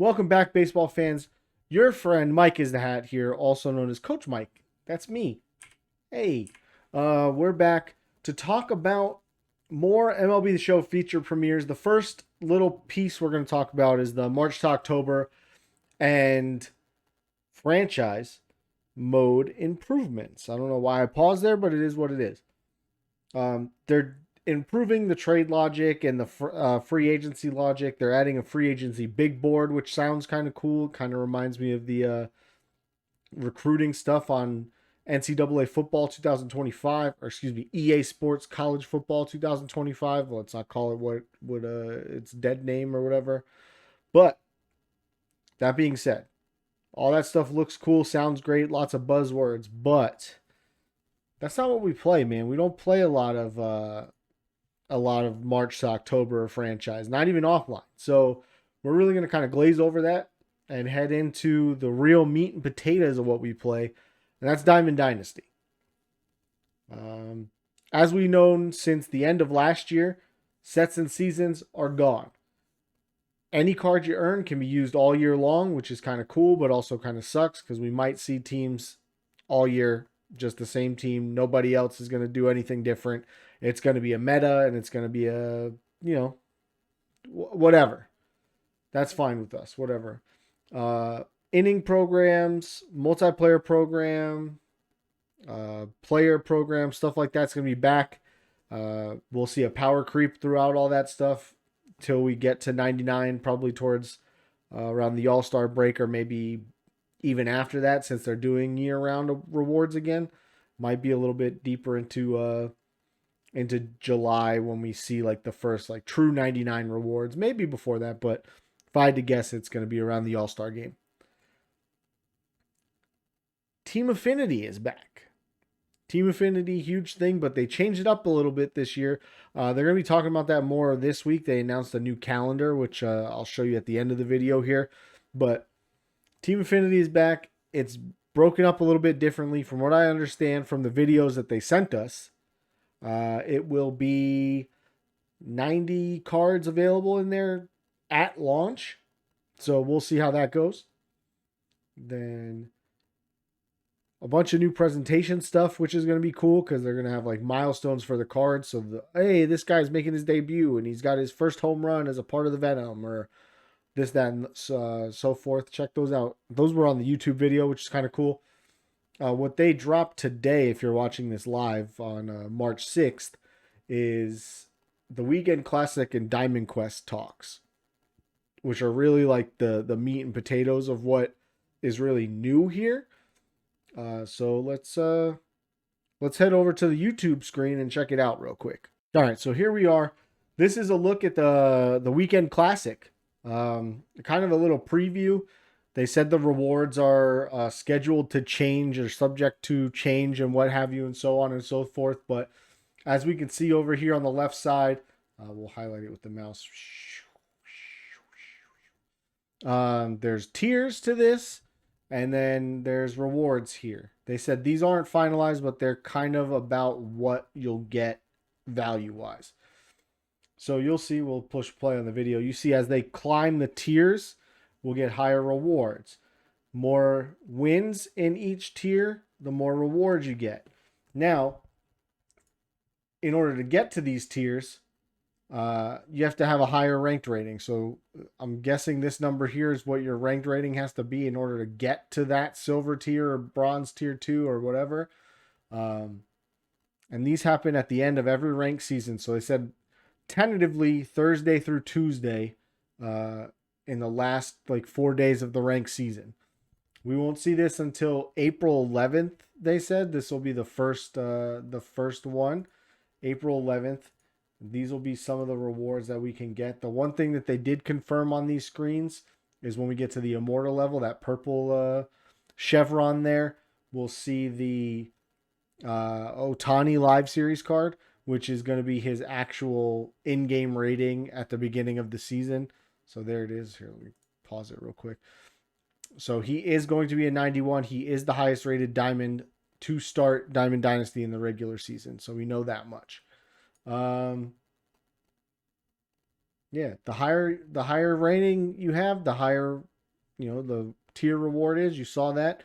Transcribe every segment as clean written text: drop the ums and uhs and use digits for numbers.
Welcome back, baseball fans. Your friend Mike is the Hat here, also known as Coach Mike. That's me. Hey, we're back to talk about more MLB The Show feature premieres. The first little piece we're going to talk about is the March to October and franchise mode improvements. I don't know why I paused there, but it is what it is. They're improving the trade logic and the free agency logic. They're adding a free agency big board, which sounds kind of cool. Kind of reminds me of the recruiting stuff on NCAA football 2025, or excuse me, EA Sports College Football 2025. Well, let's not call it what its dead name or whatever. But that being said, all that stuff looks cool, sounds great, lots of buzzwords, but that's not what we play, man. We don't play a lot of March to October franchise, not even offline. So we're really going to kind of glaze over that and head into the real meat and potatoes of what we play, and that's Diamond Dynasty. Um, as we've known since the end of last year, sets and seasons are gone. Any card you earn can be used all year long, which is kind of cool, but also kind of sucks because we might see teams all year, just the same team. Nobody else is going to do anything different. It's going to be a meta and it's going to be whatever. That's fine with us, whatever. Inning programs, multiplayer program, player program, stuff like that's going to be back. We'll see a power creep throughout all that stuff till we get to 99, probably towards around the All-Star break, or maybe even after that, since they're doing year-round rewards again. Might be a little bit deeper into July when we see like the first like true 99 rewards. Maybe before that, but if I had to guess, it's going to be around the All-Star game. Team Affinity is back. Team Affinity, huge thing, but they changed it up a little bit this year. They're going to be talking about that more this week. They announced a new calendar, which I'll show you at the end of the video here. But Team Affinity is back. It's broken up a little bit differently from what I understand from the videos that they sent us. It will be 90 cards available in there at launch. So we'll see how that goes. Then a bunch of new presentation stuff, which is going to be cool because they're going to have like milestones for the cards. So, hey, this guy's making his debut and he's got his first home run as a part of the Venom, or this, that, and so forth. Check those out. Those were on the YouTube video, which is kind of cool. What they dropped today, if you're watching this live on March 6th, is the Weekend Classic and Diamond Quest talks, which are really like the meat and potatoes of what is really new here. So let's head over to the YouTube screen and check it out real quick. All right, so here we are. This is a look at the Weekend Classic. Kind of a little preview. They said the rewards are scheduled to change or subject to change and what have you and so on and so forth. But as we can see over here on the left side, we'll highlight it with the mouse. There's tiers to this, and then there's rewards here. They said these aren't finalized, but they're kind of about what you'll get value-wise. So you'll see, we'll push play on the video. You see as they climb the tiers, we'll get higher rewards. More wins in each tier, the more rewards you get. Now, in order to get to these tiers, you have to have a higher ranked rating. So I'm guessing this number here is what your ranked rating has to be in order to get to that silver tier or bronze tier 2 or whatever. And these happen at the end of every ranked season. So they said tentatively Thursday through Tuesday in the last like 4 days of the ranked season. We won't see this until April 11th. They said this will be the first one, April 11th. These will be some of the rewards that we can get. The one thing that they did confirm on these screens is when we get to the Immortal level, that purple chevron there, we'll see the Ohtani Live Series card, which is going to be his actual in-game rating at the beginning of the season. So there it is. Here, let me pause it real quick. So he is going to be a 91. He is the highest rated Diamond to start Diamond Dynasty in the regular season. So we know that much. Yeah, the higher rating you have, the higher the tier reward is. You saw that.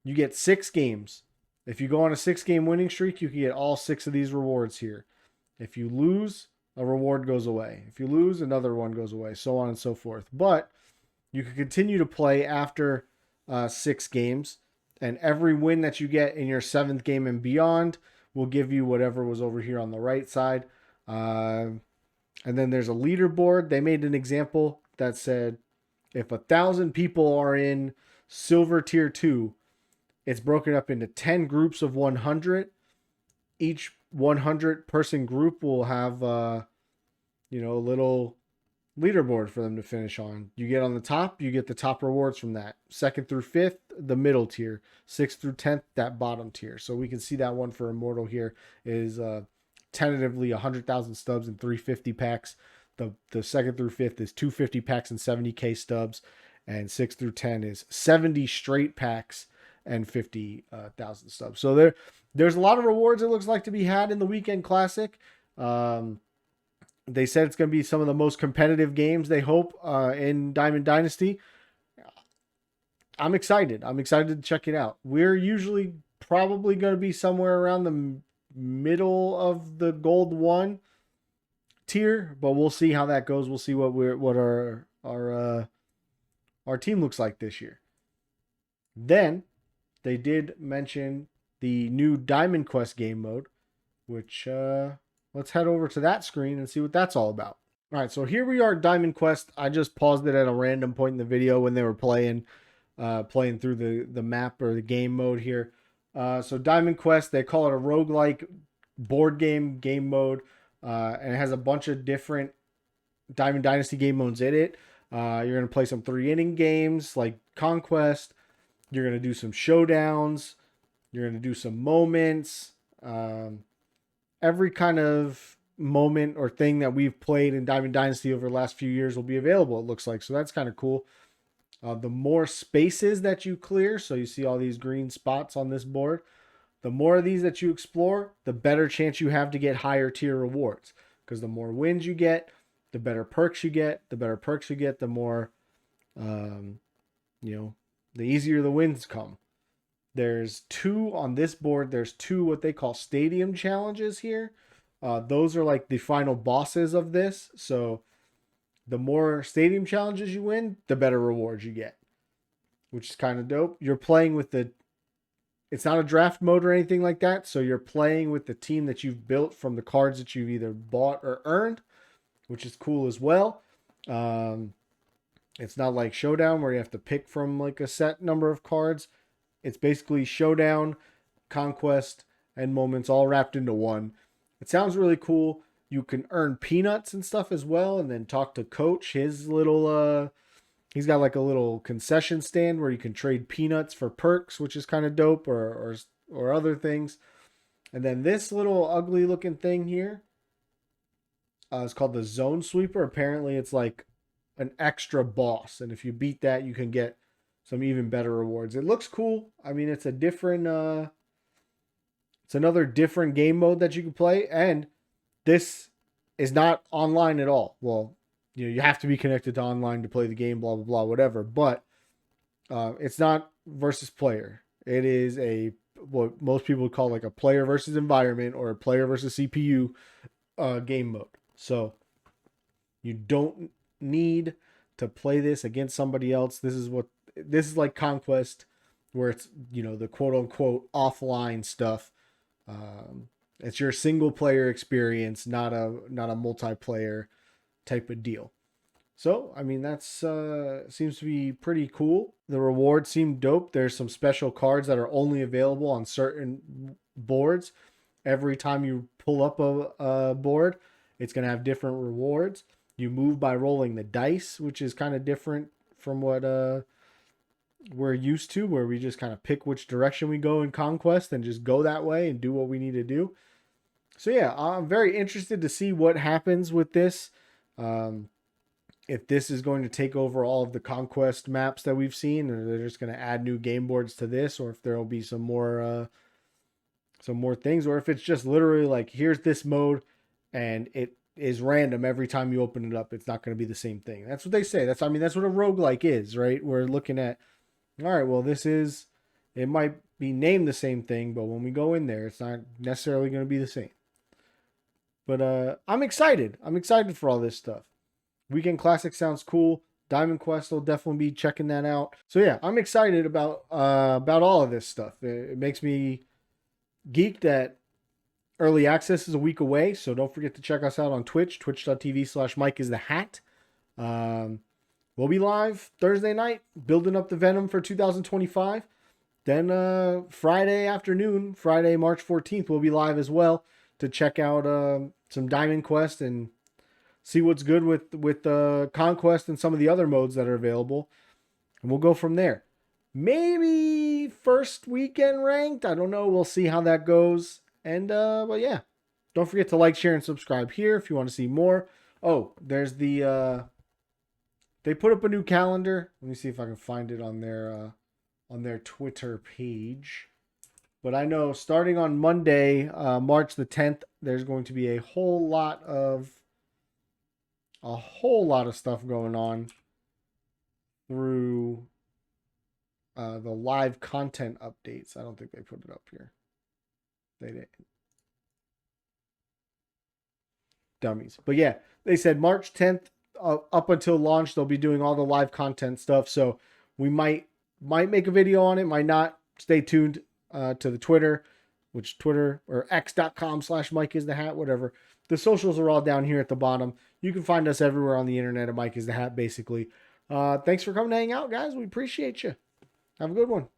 You get 6 games. If you go on a 6-game winning streak, you can get all 6 of these rewards here. If you lose, a reward goes away. If you lose, another one goes away, so on and so forth. But you can continue to play after 6 games, and every win that you get in your 7th game and beyond will give you whatever was over here on the right side. And then there's a leaderboard. They made an example that said if 1,000 people are in silver tier 2, it's broken up into 10 groups of 100. Each 100 person group will have a little leaderboard for them to finish on. You get on the top, you get the top rewards from that. 2nd through 5th, the middle tier. 6th through 10th, that bottom tier. So we can see that one for Immortal here is tentatively 100,000 stubs and 350 packs. The 2nd through 5th is 250 packs and 70k stubs. And 6 through 10 is 70 straight packs and 50,000 stubs. So there's a lot of rewards, it looks like, to be had in the Weekend Classic. They said it's going to be some of the most competitive games, they hope, in Diamond Dynasty. I'm excited. I'm excited to check it out. We're usually probably going to be somewhere around the middle of the Gold 1 tier, but we'll see how that goes. We'll see what our team looks like this year. Then they did mention the new Diamond Quest game mode, which let's head over to that screen and see what that's all about. All right, so here we are, Diamond Quest. I just paused it at a random point in the video when they were playing through the map or the game mode here. So Diamond Quest, they call it a roguelike board game mode, and it has a bunch of different Diamond Dynasty game modes in it. You're going to play some 3-inning games like Conquest. You're going to do some showdowns. You're going to do some moments. Every kind of moment or thing that we've played in Diamond Dynasty over the last few years will be available, it looks like. So that's kind of cool. The more spaces that you clear, so you see all these green spots on this board, the more of these that you explore, the better chance you have to get higher tier rewards. Because the more wins you get, the better perks you get. The better perks you get, the more, the easier the wins come. There's 2 on this board. There's 2 what they call stadium challenges here. Those are like the final bosses of this. So the more stadium challenges you win, the better rewards you get, which is kind of dope. You're playing with it's not a draft mode or anything like that. So you're playing with the team that you've built from the cards that you've either bought or earned, which is cool as well. It's not like Showdown where you have to pick from like a set number of cards. It's basically Showdown, Conquest, and Moments all wrapped into one. It sounds really cool. You can earn peanuts and stuff as well, and then talk to Coach. His little, he's got like a little concession stand where you can trade peanuts for perks, which is kind of dope, or other things. And then this little ugly looking thing here is called the Zone Sweeper. Apparently, it's like an extra boss, and if you beat that, you can get some even better rewards. It looks cool. I mean, it's a different, it's another different game mode that you can play, and this is not online at all. Well, you have to be connected to online to play the game, blah, blah, blah, whatever. But it's not versus player. It is what most people would call like a player versus environment or a player versus CPU game mode. So you don't need to play this against somebody else. This is like Conquest, where it's, the quote unquote offline stuff. It's your single player experience, not a multiplayer type of deal. So, I mean, that's seems to be pretty cool. The rewards seem dope. There's some special cards that are only available on certain boards. Every time you pull up a board, it's going to have different rewards. You move by rolling the dice, which is kind of different from what we're used to, where we just kind of pick which direction we go in Conquest and just go that way and do what we need to do. So yeah, I'm very interested to see what happens with this. If this is going to take over all of the Conquest maps that we've seen, or they're just going to add new game boards to this, or if there will be some more things, or if it's just literally like, here's this mode and it is random every time you open it up. It's not going to be the same thing. That's what they say. That's what a roguelike is, right? We're looking at, all right, well, it might be named the same thing, but when we go in there, it's not necessarily going to be the same. But I'm excited. I'm excited for all this stuff. Weekend Classic sounds cool. Diamond Quest will definitely be checking that out. So yeah, I'm excited about all of this stuff. It makes me geeked that early access is a week away. So don't forget to check us out on Twitch, twitch.tv/MikeIsTheHat. We'll be live Thursday night, building up the Venom for 2025. Then Friday afternoon, Friday, March 14th, we'll be live as well to check out some Diamond Quest and see what's good with Conquest and some of the other modes that are available. And we'll go from there. Maybe first weekend ranked. I don't know. We'll see how that goes. And but yeah, don't forget to like, share, and subscribe here if you want to see more. Oh, there's the they put up a new calendar. Let me see if I can find it on their Twitter page. But I know starting on Monday, March the 10th, there's going to be a whole lot of stuff going on through the live content updates. I don't think they put it up here. They didn't. Dummies. But yeah, they said March 10th up until launch, they'll be doing all the live content stuff. So we might make a video on it, might not. Stay tuned to the Twitter, which Twitter or x.com/MikeIsTheHat, whatever. The socials are all down here at the bottom. You can find us everywhere on the internet at Mike is the Hat, basically. Thanks for coming to hang out, guys. We appreciate you. Have a good one.